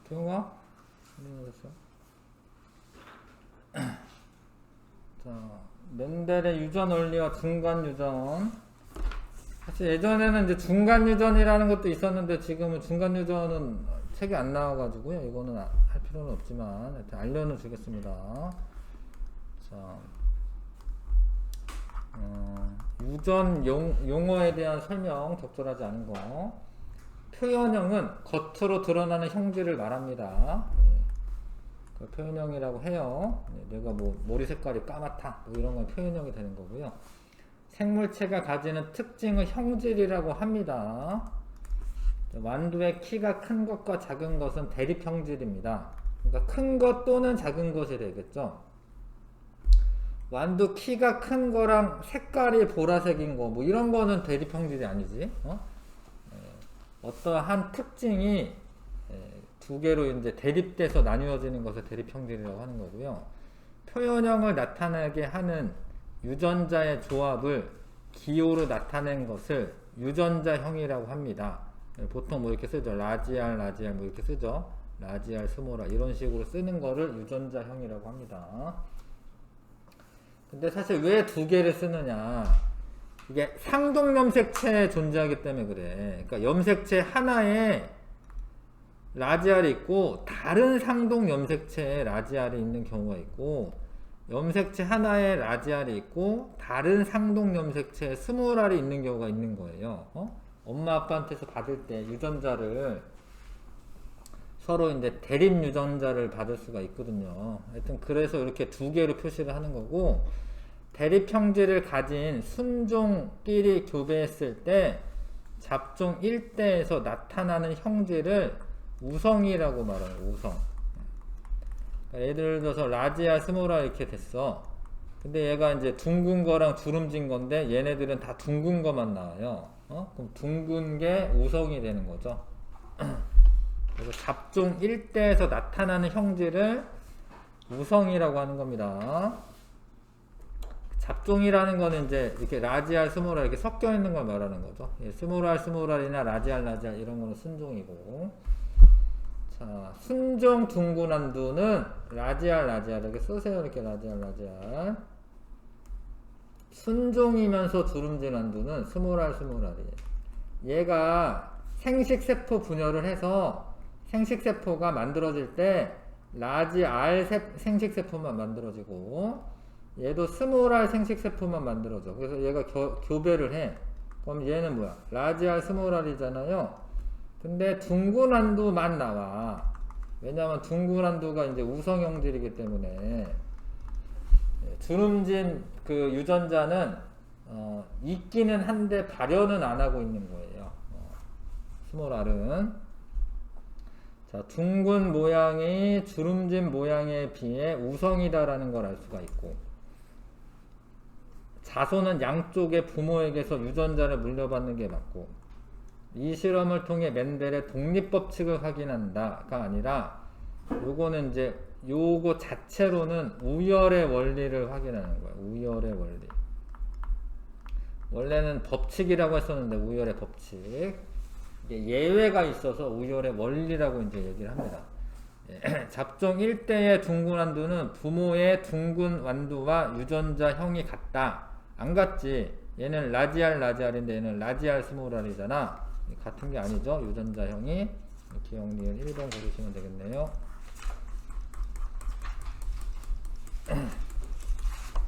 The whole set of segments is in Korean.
경우가 자, 멘델의 유전 원리와 중간 유전. 사실 예전에는 이제 중간 유전이라는 것도 있었는데 지금은 중간 유전은 책이 안 나와가지고요. 이거는 할 필요는 없지만 하여튼 알려는 주겠습니다. 자, 유전 용어에 대한 설명 적절하지 않은 거. 표현형은 겉으로 드러나는 형질을 말합니다. 그 표현형이라고 해요. 내가 뭐 머리 색깔이 까맣다 뭐 이런 건 표현형이 되는 거고요. 생물체가 가지는 특징의 형질이라고 합니다. 완두의 키가 큰 것과 작은 것은 대립 형질입니다. 그러니까 큰 것 또는 작은 것이 되겠죠. 완두 키가 큰 거랑 색깔이 보라색인 거 뭐 이런 거는 대립 형질이 아니지. 어떠한 특징이 두 개로 이제 대립돼서 나뉘어지는 것을 대립 형질이라고 하는 거고요. 표현형을 나타나게 하는 유전자의 조합을 기호로 나타낸 것을 유전자형이라고 합니다. 보통 뭐 이렇게 쓰죠. 라지알 뭐 이렇게 쓰죠. 라지알, 스모랄 이런 식으로 쓰는 거를 유전자형이라고 합니다. 근데 사실 왜 두 개를 쓰느냐? 이게 상동 염색체에 존재하기 때문에 그래. 그러니까 염색체 하나에 라지알이 있고 다른 상동 염색체에 라지알이 있는 경우가 있고, 염색체 하나에 라지알이 있고 다른 상동 염색체에 스몰알이 있는 경우가 있는 거예요. 엄마 아빠한테서 받을 때 유전자를 서로 이제 대립 유전자를 받을 수가 있거든요. 하여튼 그래서 이렇게 두 개로 표시를 하는 거고, 대립 형질을 가진 순종끼리 교배했을 때 잡종 일대에서 나타나는 형질을 우성이라고 말해요. 우성. 그러니까 예를 들어서 라지아 스모라 이렇게 됐어. 근데 얘가 이제 둥근 거랑 주름진 건데 얘네들은 다 둥근 거만 나와요. 그럼 둥근 게 우성이 되는 거죠. 그래서 잡종 일대에서 나타나는 형질을 우성이라고 하는 겁니다. 잡종이라는 거는 이제 이렇게 라지알, 스모랄 이렇게 섞여 있는 걸 말하는 거죠. 스모랄이나 라지알 이런 거는 순종이고, 자, 순종 둥근완두는 라지알 이렇게 쓰세요. 이렇게 라지알. 순종이면서 주름진 완두는 스모랄이에요. 얘가 생식세포 분열을 해서 생식세포가 만들어질 때 라지알 생식세포만 만들어지고, 얘도 스몰알 생식세포만 만들어져. 그래서 얘가 교배를 해. 그럼 얘는 뭐야? 라지알 스몰알이잖아요. 근데 둥근 완두만 나와. 왜냐면 둥근 완두가 이제 우성형질이기 때문에 주름진 그 유전자는 있기는 한데 발현은 안 하고 있는 거예요. 스몰알은. 자, 둥근 모양이 주름진 모양에 비해 우성이다라는 걸 알 수가 있고, 자손은 양쪽의 부모에게서 유전자를 물려받는 게 맞고, 이 실험을 통해 멘델의 독립법칙을 확인한다가 아니라 요거는 이제 요거 자체로는 우열의 원리를 확인하는 거예요. 우열의 원리. 원래는 법칙이라고 했었는데 우열의 법칙. 이게 예외가 있어서 우열의 원리라고 이제 얘기를 합니다. 잡종 1대의 둥근 완두는 부모의 둥근 완두와 유전자형이 같다. 안 같지? 얘는 라지알인데 얘는 라지알 스몰알이잖아. 같은 게 아니죠. 유전자형이. 기억니은 1번 고르시면 되겠네요.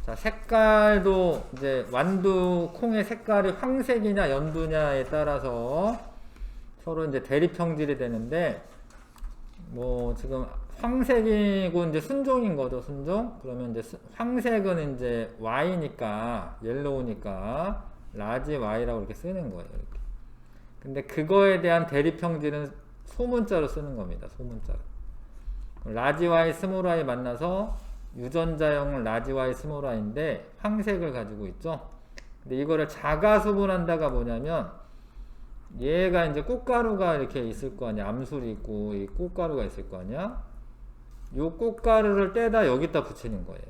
자, 색깔도 이제 완두 콩의 색깔이 황색이냐 연두냐에 따라서 서로 이제 대립 형질이 되는데, 뭐 지금 황색이고 이제 순종인 거죠. 순종. 그러면 이제 황색은 이제 Y니까 옐로우니까 라지 Y라고 이렇게 쓰는 거예요. 이렇게. 근데 그거에 대한 대립 형질은 소문자로 쓰는 겁니다. 소문자로. 라지 Y, 스몰 Y 만나서 유전자형은 라지 Y, 스몰 Y인데 황색을 가지고 있죠. 근데 이거를 자가수분한다가 뭐냐면, 얘가 이제 꽃가루가 이렇게 있을 거 아니야. 암술이 있고 이 꽃가루가 있을 거 아니야. 요 꽃가루를 떼다 여기다 붙이는 거예요.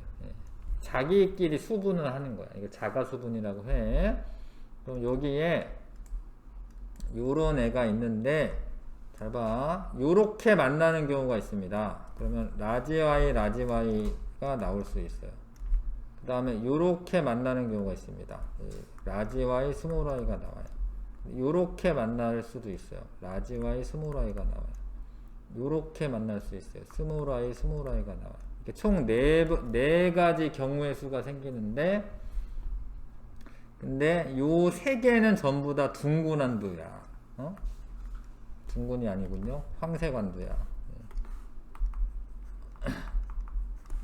자기끼리 수분을 하는 거야. 이게 자가수분이라고 해. 그럼 여기에 요런 애가 있는데 잘 봐. 요렇게 만나는 경우가 있습니다. 그러면 라지 Y, 라지 Y가 나올 수 있어요. 그 다음에 요렇게 만나는 경우가 있습니다. 라지 Y, 스몰 y가 나와요. 요렇게 만날 수도 있어요. 라지 Y, 스몰 y가 나와요. 요렇게 만날 수 있어요. 스몰 y, 스몰 y가 나와요. 이렇게 총 네 가지 경우의 수가 생기는데, 근데 요 세 개는 전부 다 둥근한두야. 둥근이 아니군요. 황색완두야.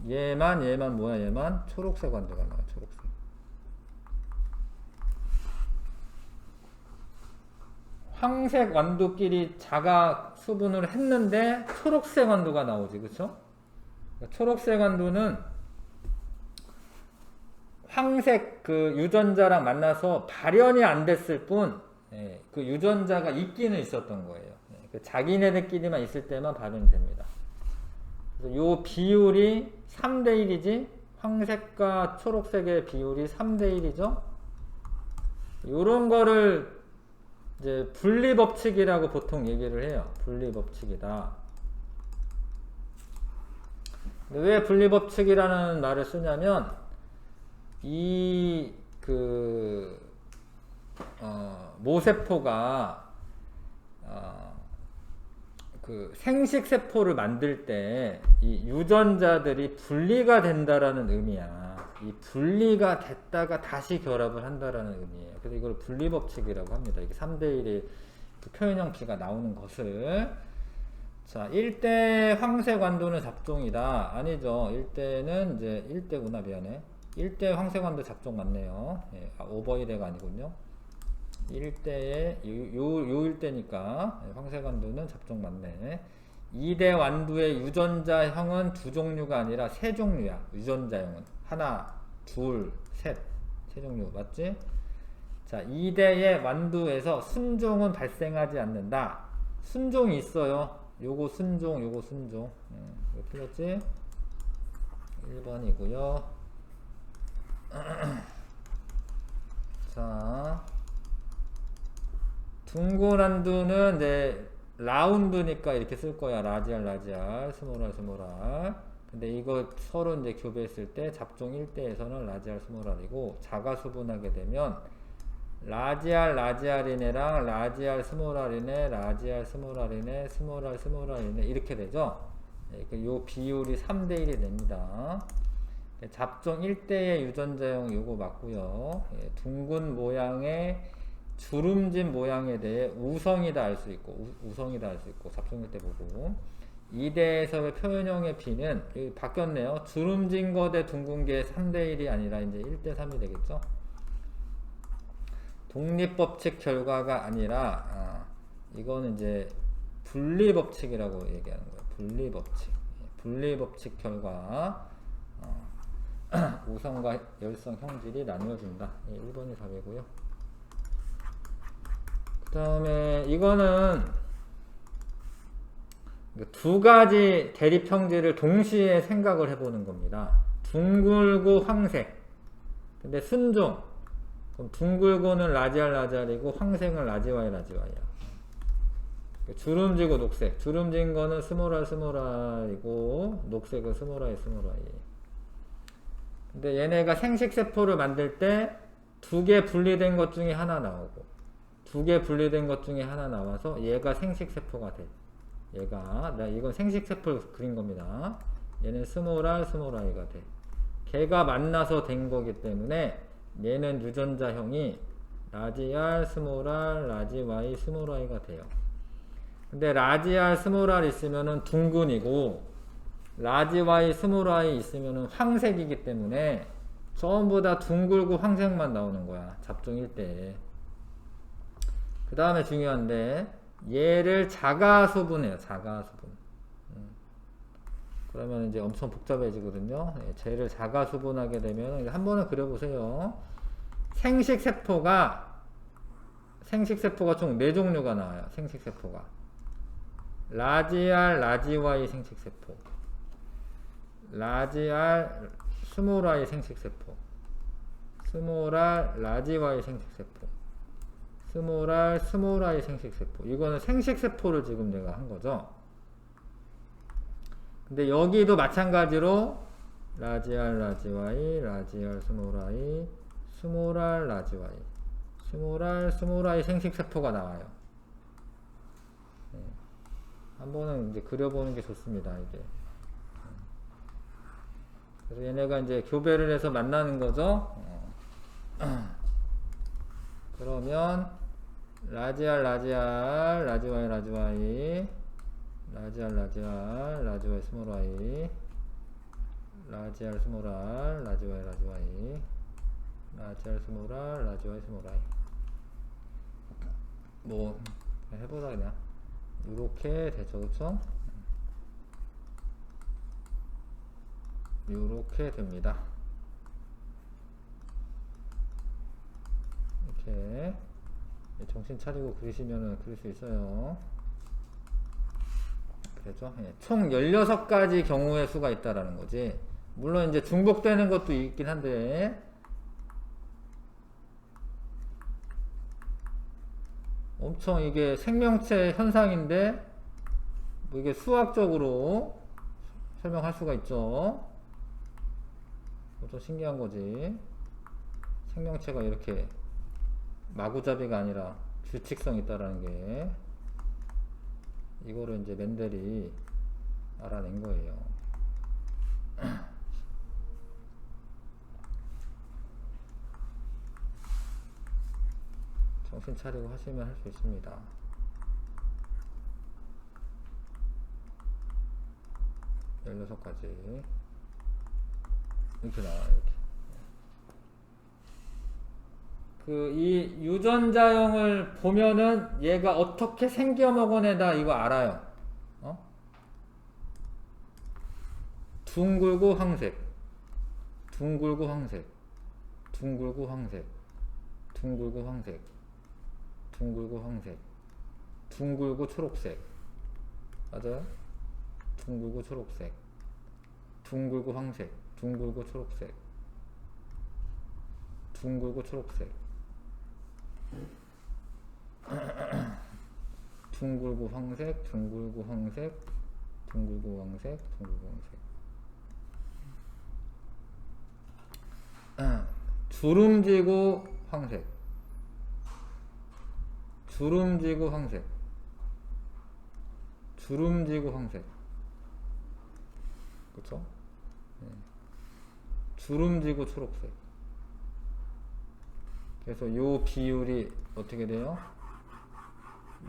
얘만 뭐야? 얘만 초록색 완두가 나와. 초록색. 황색 완두끼리 자가 수분을 했는데 초록색 완두가 나오지, 그쵸? 초록색 완두는 황색 그 유전자랑 만나서 발현이 안 됐을 뿐, 그 유전자가 있기는 있었던 거예요. 그 자기네들끼리만 있을 때만 발현됩니다. 그래서 요 비율이 3대1이지, 황색과 초록색의 비율이 3대1이죠. 요런 거를 이제 분리법칙이라고 보통 얘기를 해요. 분리법칙이다. 왜 분리법칙이라는 말을 쓰냐면, 모세포가 그 생식세포를 만들 때 이 유전자들이 분리가 된다라는 의미야. 이 분리가 됐다가 다시 결합을 한다라는 의미예요. 그래서 이걸 분리법칙이라고 합니다. 이게 3대1의 그 표현형 B가 나오는 것을. 자, 1대 황색 완두는 잡종이다. 아니죠. 1대는 이제 1대구나. 미안해. 1대 황색 완두 잡종 맞네요. 오버이대가 아니군요. 1대에 요 1대니까 황색 완두는 잡종 맞네. 2대 완두의 유전자형은 두 종류가 아니라 세 종류야. 유전자형은 하나, 둘, 셋. 세 종류 맞지? 자, 2대의 완두에서 순종은 발생하지 않는다. 순종이 있어요. 요거 순종, 요거 순종. 이거 틀렸지? 1번이고요. 자, 둥근완두는 이제 라운드니까 이렇게 쓸 거야. 라지알, 라지알, 스몰알, 스몰알. 근데 이거 서로 이제 교배했을 때 잡종 1대에서는 라지알, 스몰알이고, 자가 수분하게 되면 라지알, 라지알이네랑 라지알, 스몰알이네, 라지알, 스몰알이네, 스몰알, 스몰알이네 이렇게 되죠. 요 비율이 3대1이 됩니다. 잡종 1대의 유전자형 요거 맞고요. 둥근 모양의 주름진 모양에 대해 우성이다 알 수 있고, 우성이다 알 수 있고, 잡종 1대 보고. 2대에서의 표현형의 B는 여기 바뀌었네요. 주름진 거 대 둥근 게 3대1이 아니라 이제 1대3이 되겠죠. 독립법칙 결과가 아니라, 이거는 이제 분리법칙이라고 얘기하는 거예요. 분리법칙. 분리법칙 결과, 우성과 열성 형질이 나뉘어진다. 1번이 답이고요. 그 다음에 이거는 두 가지 대립 형질을 동시에 생각을 해보는 겁니다. 둥글고 황색. 근데 순종. 그럼 둥글고는 라지알, 라지알이고 황색은 라지와이, 라지와이야. 주름지고 녹색. 주름진 거는 스몰알, 스몰알이고 녹색은 스몰아이, 스몰아이. 근데 얘네가 생식세포를 만들 때 두 개 분리된 것 중에 하나 나오고, 두 개 분리된 것 중에 하나 나와서 얘가 생식세포가 돼. 이건 생식세포를 그린 겁니다. 얘는 스몰알, 스몰아이가 돼. 걔가 만나서 된 거기 때문에 얘는 유전자형이 라지알, 스몰알, 라지와이, 스몰아이가 돼요. 근데 라지알, 스몰알 있으면은 둥근이고, 라지와이, 스몰아이 있으면은 황색이기 때문에 전부 다 둥글고 황색만 나오는 거야. 잡종 1대에. 그 다음에 중요한데, 얘를 자가수분해요. 자가수분. 그러면 이제 엄청 복잡해지거든요. 쟤를 자가수분하게 되면, 한 번은 그려보세요. 생식세포가 총 4종류가 나와요. 생식세포가. 라지알, 라지와이 생식세포. 라지알, 스몰아이 생식세포. 스몰알, 라지와이 생식세포. 스몰 I 생식세포. 이거는 생식세포를 지금 내가 한 거죠. 근데 여기도 마찬가지로 라지 R 라지 Y, 라지 R 스몰 I, 스몰 R 라지 Y, 스몰 I 생식세포가 나와요. 네. 한번은 이제 그려보는 게 좋습니다, 이게. 그래서 얘네가 이제 교배를 해서 만나는 거죠. 그러면 라지 R 라지 R 라지 Y 라지 Y, 라지 R 라지 R 라지 Y 스몰 I, 라지 R 스몰 R 라지 Y 라지 Y, 라지 R 스몰 R 라지 Y 스몰 I. 뭐 해보자 그냥. 요렇게 되죠, 그쵸? 요렇게 됩니다. 이렇게 정신 차리고 그리시면은 그릴 수 있어요. 그렇죠? 예. 총 16가지 경우의 수가 있다라는 거지. 물론 이제 중복되는 것도 있긴 한데, 엄청 이게 생명체 현상인데, 뭐 이게 수학적으로 설명할 수가 있죠. 좀 신기한 거지. 생명체가 이렇게 마구잡이가 아니라 규칙성이 있다라는 게, 이거를 이제 멘델이 알아낸 거예요. 정신 차리고 하시면 할 수 있습니다. 열여섯 가지 이렇게 나와요. 이렇게. 이 유전자형을 보면은 얘가 어떻게 생겨먹은 애다 이거 알아요. 둥글고 황색, 둥글고 황색, 둥글고 황색, 둥글고 황색, 둥글고 황색, 둥글고 초록색. 맞아요? 둥글고 초록색, 둥글고 황색, 둥글고 초록색, 둥글고 초록색, 둥글고 황색, 둥글고 황색, 둥글고 황색, 둥글고 황색. 주름지고 황색, 주름지고 황색, 주름지고 황색. 그쵸? 네. 주름지고 초록색. 그래서 요 비율이 어떻게 돼요?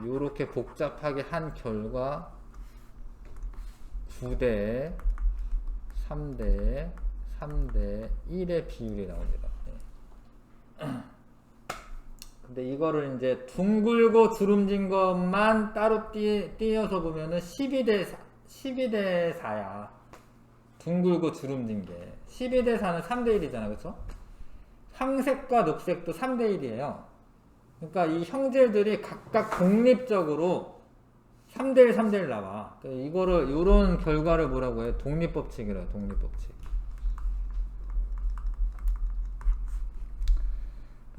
요렇게 복잡하게 한 결과 9대 3대 3대 1의 비율이 나옵니다. 네. 근데 이거를 이제 둥글고 주름진 것만 따로 띄어서 보면은 12대 4야. 둥글고 주름진 게. 12대 4는 3대 1이잖아. 그쵸? 황색과 녹색도 3대 1이에요. 그러니까 이 형질들이 각각 독립적으로 3대 1, 3대 1 나와. 이거를, 요런 결과를 뭐라고 해요? 독립법칙이래요. 독립법칙.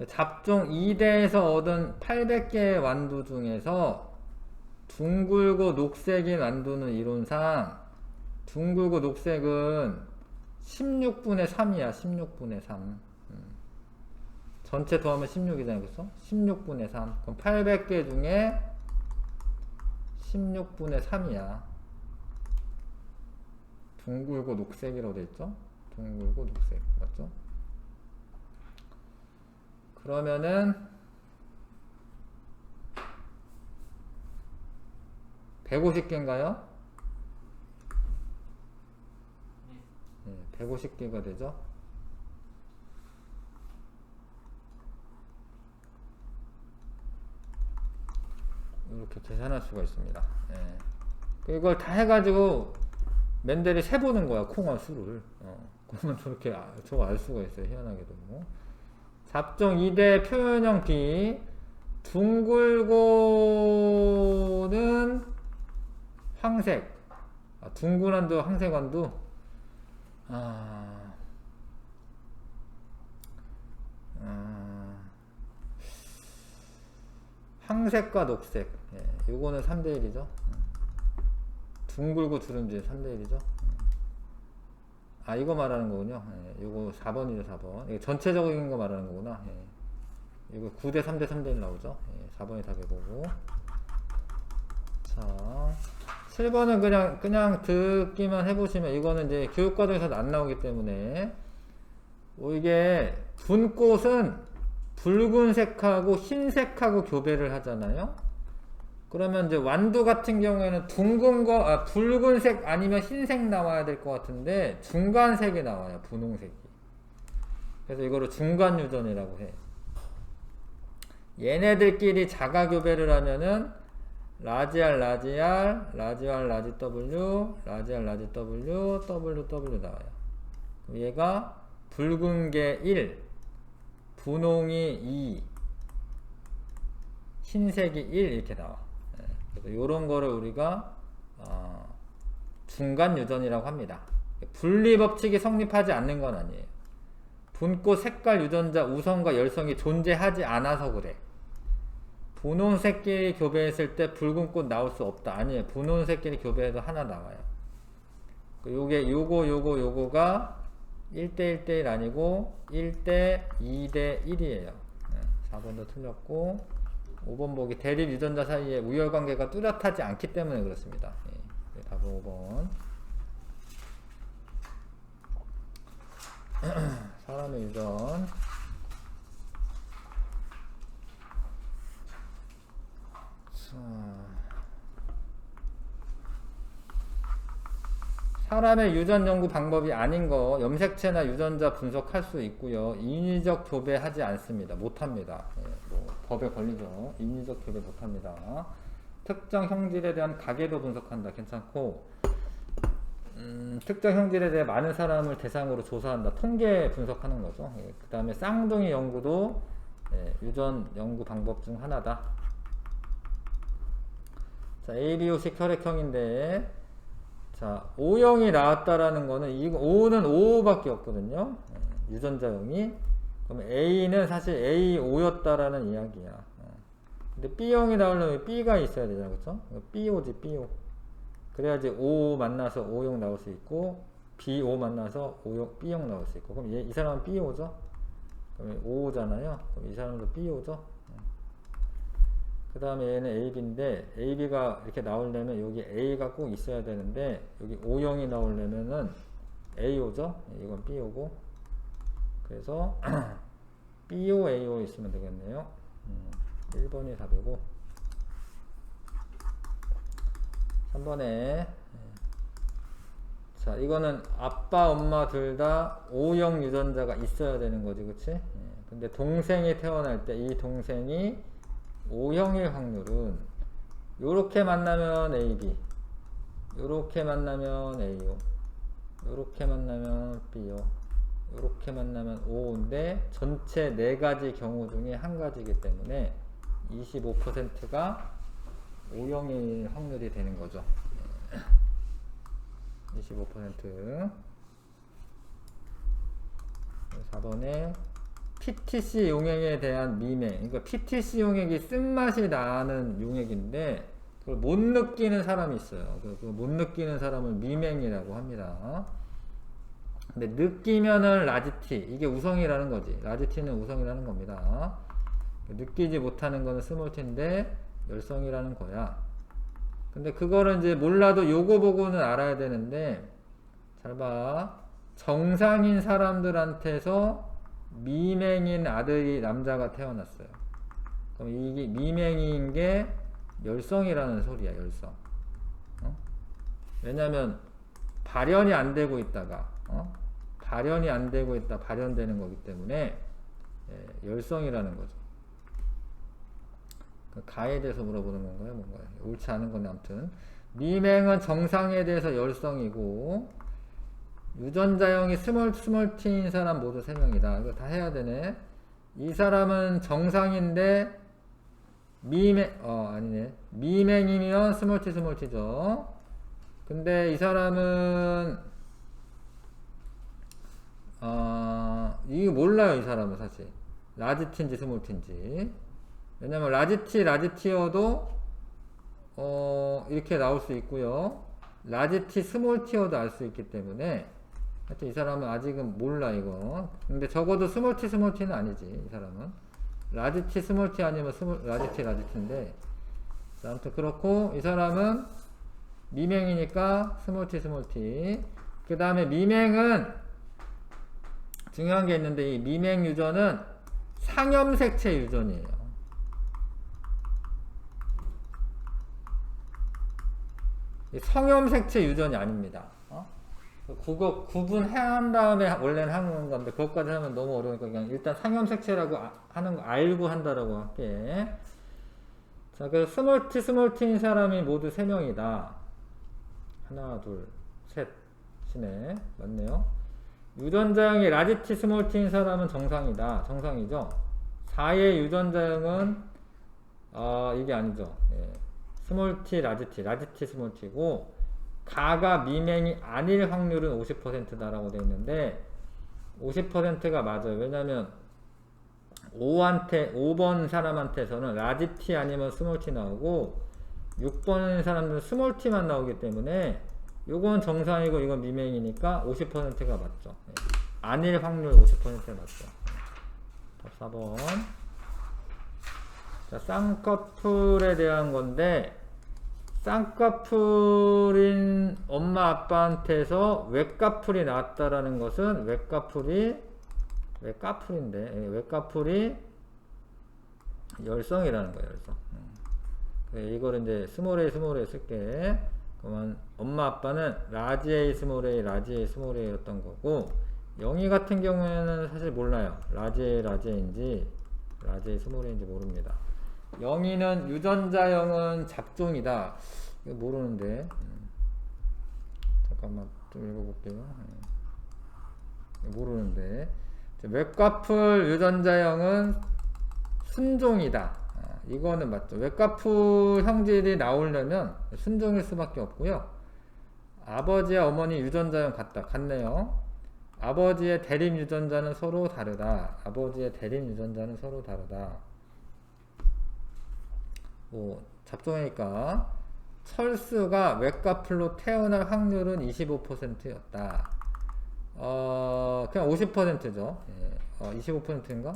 잡종 2대에서 얻은 800개의 완두 중에서 둥글고 녹색인 완두는 이론상 둥글고 녹색은 16분의 3이야. 16분의 3. 전체 더하면 16이잖아요. 그쵸? 16분의 3. 그럼 800개 중에 16분의 3이야. 둥글고 녹색이라고 되어있죠? 둥글고 녹색. 맞죠? 그러면은 150개인가요? 네, 150개가 되죠. 이렇게 계산할 수가 있습니다. 네. 이걸 다 해가지고 멘델이 세보는 거야. 콩알 수를. 그러면 저렇게 저거 알 수가 있어요. 희한하게도. 잡종 2대 표현형 B. 둥글고는 황색. 둥근 완두, 황색 완두. 황색과 녹색. 예, 요거는 3대1이죠. 둥글고 주름진 3대1이죠. 아, 이거 말하는 거군요. 예, 요거 4번이죠, 4번. 이거 전체적인 거 말하는 거구나. 예. 이거 9대 3대 3대1 나오죠. 예, 4번이 답이고. 자, 7번은 그냥 듣기만 해보시면, 이거는 이제 교육과정에서 안 나오기 때문에, 이게 분꽃은 붉은색하고 흰색하고 교배를 하잖아요. 그러면 이제 완두 같은 경우에는 붉은색 아니면 흰색 나와야 될 것 같은데 중간색이 나와요. 분홍색이. 그래서 이거를 중간유전이라고 해. 얘네들끼리 자가 교배를 하면은 라지알 라지알 라지알 라지 W 라지알 라지 W W 나와요. 얘가 붉은 게 1, 분홍이 2, 흰색이 1 이렇게 나와. 그래서 요런 거를 우리가 중간 유전이라고 합니다. 분리 법칙이 성립하지 않는 건 아니에요. 분꽃 색깔 유전자 우성과 열성이 존재하지 않아서 그래. 분홍색끼리 교배했을 때 붉은 꽃 나올 수 없다. 아니에요. 분홍색끼리 교배해도 하나 나와요. 요거가 1대 1대1 아니고 1대 2대 1이에요. 4번도 틀렸고 5번 보기 대립 유전자 사이에 우열관계가 뚜렷하지 않기 때문에 그렇습니다. 예, 답은 5번. 사람의 유전. 사람의 유전 연구 방법이 아닌 거 염색체나 유전자 분석할 수 있고요. 인위적 교배하지 않습니다. 못합니다. 예, 뭐 법에 걸리죠. 인위적 교배 못합니다. 특정 형질에 대한 가계도 분석한다. 괜찮고 특정 형질에 대해 많은 사람을 대상으로 조사한다. 통계 분석하는 거죠. 예, 그 다음에 쌍둥이 연구도 유전 연구 방법 중 하나다. 자, ABO식 혈액형인데 자, O형이 나왔다라는 거는 이거 O는 O밖에 없거든요. 유전자형이. 그럼 A는 사실 A5였다라는 이야기야. 근데 B형이 나오려면 B가 있어야 되잖아. 그쵸? BO지, BO. 그래야지 O 만나서 O형 나올 수 있고 BO 만나서 B형 나올 수 있고. 그럼 이 사람은 BO죠? 그럼 O잖아요. 그럼 이 사람도 BO죠? 그 다음에 얘는 AB인데 AB가 이렇게 나오려면 여기 A가 꼭 있어야 되는데 여기 O형이 나오려면은 AO죠? 이건 BO고 그래서 BO, AO 있으면 되겠네요. 1번이 답이고 3번에 자, 이거는 아빠, 엄마 둘 다 O형 유전자가 있어야 되는 거지, 그치? 근데 동생이 태어날 때 이 동생이 O형일 확률은 요렇게 만나면 AB, 요렇게 만나면 AO, 요렇게 만나면 BO, 요렇게 만나면 O인데 전체 4가지 경우 중에 한 가지이기 때문에 25%가 O형일 확률이 되는 거죠. 25%. 4번에 PTC 용액에 대한 미명. 그러니까 PTC 용액이 쓴맛이 나는 용액인데 그걸 못 느끼는 사람이 있어요. 못 느끼는 사람을 미명이라고 합니다. 근데 느끼면은 라지T. 이게 우성이라는 거지. 라지T는 우성이라는 겁니다. 느끼지 못하는 거는 스몰T인데 열성이라는 거야. 근데 그거를 이제 몰라도 요거 보고는 알아야 되는데 잘 봐. 정상인 사람들한테서 미맹인 아들이 남자가 태어났어요. 그럼 이게 미맹인 게 열성이라는 소리야. 열성. 왜냐면 발현이 안 되고 있다가 발현이 안 되고 있다 발현되는 거기 때문에 열성이라는 거죠. 가에 대해서 물어보는 건가요? 뭔가요? 옳지 않은 건데 아무튼 미맹은 정상에 대해서 열성이고 유전자형이 스몰티인 사람 모두 3명이다. 이거 다 해야 되네. 이 사람은 정상인데 아니네. 미맹이면 스몰티죠. 근데 이 사람은 이거 몰라요. 이 사람은 사실 라지티인지 스몰티인지. 왜냐면 라지 T어도 이렇게 나올 수 있고요. 라지 T 스몰 T어도 알 수 있기 때문에 하여튼 이 사람은 아직은 몰라 이거. 근데 적어도 스몰 T는 아니지 이 사람은. 라지 T 스몰 T 아니면 라지 T인데 아무튼 그렇고 이 사람은 미맹이니까 스몰 T. 그 다음에 미맹은 중요한 게 있는데 이 미맹 유전은 상염색체 유전이에요. 성염색체 유전이 아닙니다. 그거 구분한 다음에 원래는 하는 건데 그것까지 하면 너무 어려우니까 그냥 일단 상염색체라고 하는 거 알고 한다라고 할게. 자, 그래서 스몰 T인 사람이 모두 3명이다. 하나, 둘, 셋, 시네. 맞네요. 유전자형이 라지 T 스몰 T인 사람은 정상이다. 정상이죠. 4의 유전자형은 이게 아니죠. 예. 스몰 T, 라지 T 스몰 T고 가가 미맹이 아닐 확률은 50%다라고 되어 있는데 50%가 맞아요. 왜냐면 5번 사람한테서는 라지 T 아니면 스몰 T 나오고 6번 사람들은 스몰 T만 나오기 때문에 요건 정상이고 이건 미맹이니까 50%가 맞죠. 아닐 확률 50%가 맞죠. 답 4번. 자, 쌍꺼풀에 대한 건데 쌍꺼풀인 엄마 아빠한테서 외꺼풀이 나왔다라는 것은 외꺼풀이 열성이라는 거예요. 열성. 이걸 이제 스몰 A 쓸게. 그러면 엄마 아빠는 라지 A 스몰 A였던 거고 영희 같은 경우에는 사실 몰라요. 라지 A인지 라지 A 스몰 A인지 모릅니다. 영희는 유전자형은 잡종이다. 이거 모르는데. 잠깐만 좀 읽어볼게요. 모르는데. 외꺼풀 유전자형은 순종이다. 이거는 맞죠. 외꺼풀 형질이 나오려면 순종일 수밖에 없고요. 아버지와 어머니 유전자형 같네요. 아버지의 대립 유전자는 서로 다르다. 잡종이니까 철수가 외꺼풀로 태어날 확률은 25%였다. 그냥 50%죠. 예. 25%인가?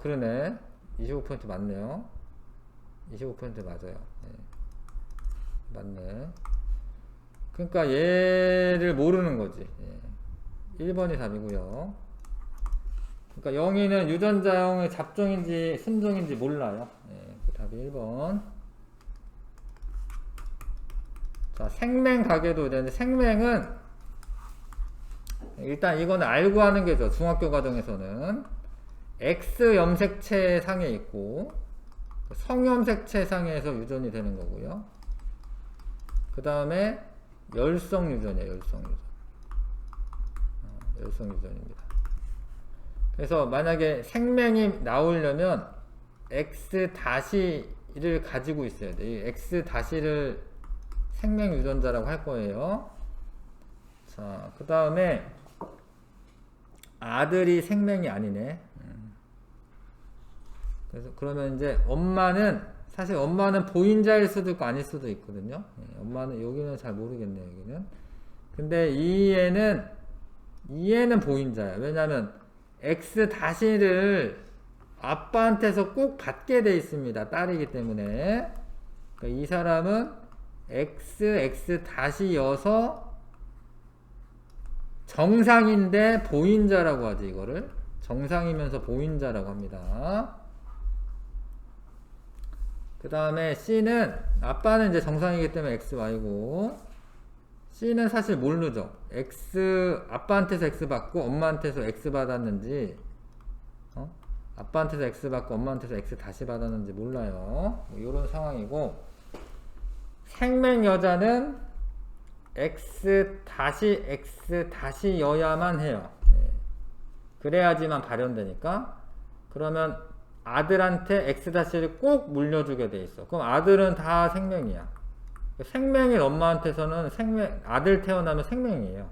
그러네. 25% 맞네요. 25% 맞아요. 예. 맞네. 그러니까 얘를 모르는 거지. 예. 1번이 답이고요. 그러니까 영희는 유전자형의 잡종인지 순종인지 몰라요. 예, 그 답이 1번. 자, 생맹 가게도 되는데 생맹은 일단 이거는 알고 하는 게죠. 중학교 과정에서는 X 염색체 상에 있고 성염색체 상에서 유전이 되는 거고요. 그 다음에 열성 유전이에요. 열성 유전입니다. 그래서 만약에 생맹이 나오려면 X-를 가지고 있어야 돼. 이 X-를 생맹 유전자라고 할 거예요. 자, 그 다음에 아들이 생맹이 아니네. 그래서 그러면 이제 사실 엄마는 보인자일 수도 있고 아닐 수도 있거든요. 엄마는 여기는 잘 모르겠네요. 여기는. 근데 이 애는 보인자야. 왜냐면 X-를 아빠한테서 꼭 받게 돼 있습니다. 딸이기 때문에. 그러니까 이 사람은 X-여서 정상인데 보인자라고 하지. 이거를 정상이면서 보인자라고 합니다. 그 다음에 C는 아빠는 이제 정상이기 때문에 XY고 C는 사실 모르죠. 아빠한테서 X 받고 엄마한테서 X 받았는지 아빠한테서 X 받고 엄마한테서 X 다시 받았는지 몰라요. 이런 상황이고 생맹 여자는 X 여야만 해요. 그래야지만 발현되니까. 그러면 아들한테 X-를 꼭 물려주게 돼 있어. 그럼 아들은 다 생명이야. 생명인 엄마한테서는 아들 태어나면 생명이에요.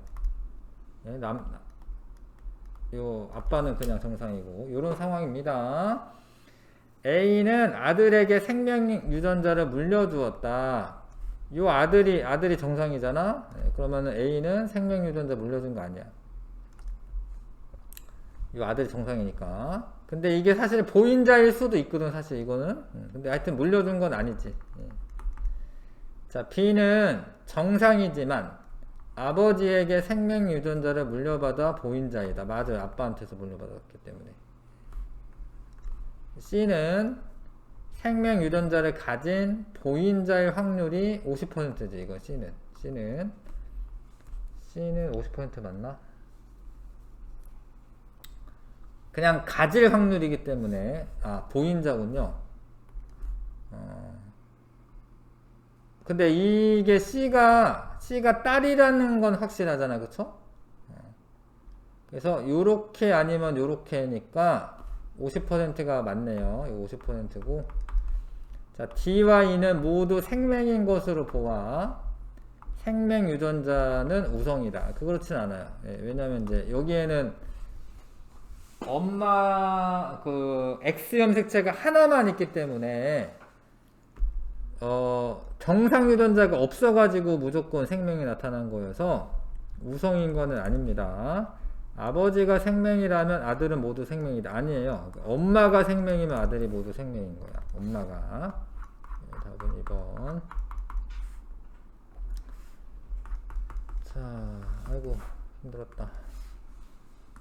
요 아빠는 그냥 정상이고 요런 상황입니다. A는 아들에게 생명 유전자를 물려주었다. 요 아들이 정상이잖아. 그러면은 A는 생명 유전자 물려준 거 아니야. 요 아들이 정상이니까. 근데 이게 사실 보인자일 수도 있거든, 사실 이거는. 근데 하여튼 물려준 건 아니지. 자, B는 정상이지만 아버지에게 생명 유전자를 물려받아 보인자이다. 맞아요. 아빠한테서 물려받았기 때문에. C는 생명 유전자를 가진 보인자일 확률이 50%지. 이거 C는 50% 맞나? 그냥 가질 확률이기 때문에 보인자군요. 근데 이게 C가 딸이라는 건 확실하잖아, 그쵸? 그래서 요렇게 아니면 요렇게니까 50%가 맞네요. 이거 50%고. 자, D와 E는 모두 생명인 것으로 보아 생명 유전자는 우성이다. 그렇진 않아요. 왜냐면 이제 여기에는 엄마 X 염색체가 하나만 있기 때문에 정상 유전자가 없어가지고 무조건 생명이 나타난 거여서 우성인 거는 아닙니다. 아버지가 생명이라면 아들은 모두 생명이다. 아니에요. 엄마가 생명이면 아들이 모두 생명인 거야. 엄마가. 답은 2번. 자, 아이고 힘들었다.